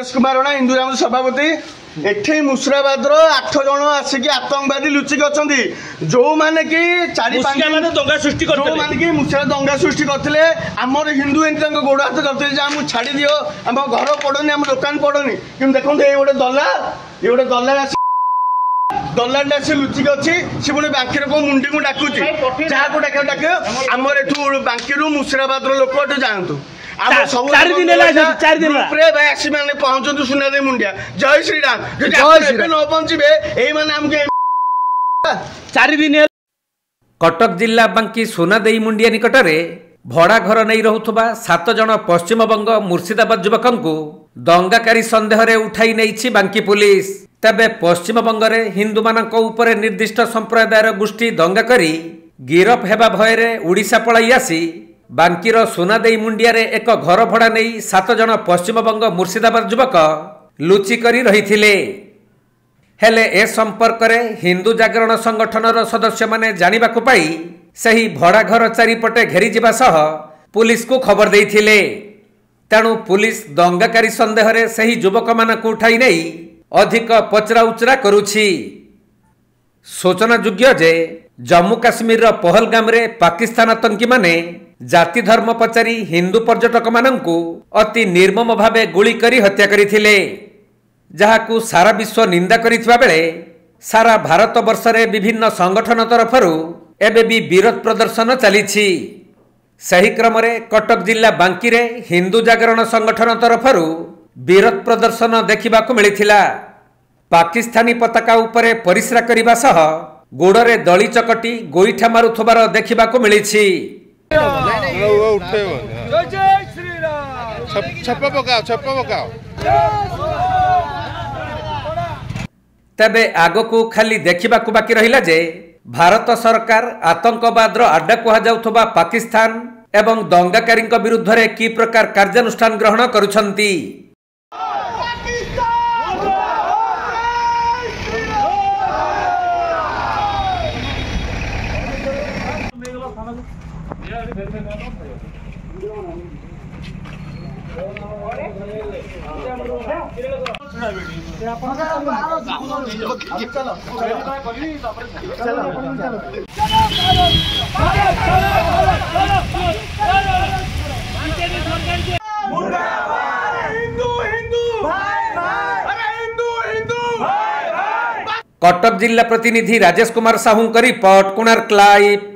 कुमार राणा हिंदूराम सभापति एठे मुसराबाद 8 जन आसिक आतंकवादी लुचिक अच्छा जो मैंने कि दंगा सृष्टि दंगा सृष्टि करते आमर हिंदू एमती गोड़ हाथ करते छाड़ी दियो आम घर पड़ोनी आम दुकान पड़ोनी कि देखो ये गोटे दलाल दलाल से लुचिक अच्छी सी पुणी बांकी को मुंडी को डाकुची जहाँ को डाक आमर एठू बांकी मुसराबाद लोक जातु पहुंचु सुना मुंडिया जय श्रीराम न पहुंचे कटक जिला बांकी सोनादेई मुंडिया निकट में भड़ा घर नहीं रहुथबा 7 जन पश्चिमबंग मुर्शिदाबाद युवक दंगाकारी सन्देह रे उठाई नहीं बांकी पुलिस। तेबे पश्चिमबंग रे हिंदू मानक उपरे निर्दिष्ट संप्रदायर गोष्ठी दंगा करी गिरफ हेबा भय रे ओडिशा पलाई आसी बांकीर सोनादेई मुंडिया रे एक घर भड़ा नहीं 7 जन पश्चिमबंग मुर्शिदाबाद युवक लुचि करी रहिथिले। हेले ए संपर्क रे हिंदू जागरण संगठनर सदस्य माने जानिबाकु पाई सही भड़ा घर चारिपटे घेरी जिबा सह पुलिस को खबर देइथिले। तेणु पुलिस दंगाकारी सन्देह रे सही युवक मानकु उठाई नहीं अधिक पचरा उचरा करुछि। सूचना योग्य जे जम्मू काश्मीर पहलगाम रे पाकिस्तान आतंकी माने जाति धर्म पचारि हिंदू पर्यटक मानंकु अति निर्मम भावे गुली करी हत्या करिथिले, जहाकु सारा विश्व निंदा करिथिबा बेले सारा भारत वर्ष रे विभिन्न संगठन तरफरु एबे भी विरोध प्रदर्शन चलीछि। सही क्रम रे कटक जिला बांकी रे हिंदू जागरण संगठन तरफरु विरोध प्रदर्शन देखिबाकु मिलिथिला। पाकिस्तानी पताका उपरे परिश्रा करिबा सह गोड़रे दली चकटी गोईठा मारुथबार देखिबाकु मिलिछि। तेबे आगकू खाली देखिबाकु बाकी रहिला जे भारत सरकार आतंकवाद आड्डा कहा जाउथबा पाकिस्तान एवं दंगाकारी विरुद्ध रे की प्रकार कार्यानुष्ठान ग्रहण करुछंती। कटक जिला प्रतिनिधि राजेश कुमार साहू का रिपोर्ट, कोणार्क लाइव।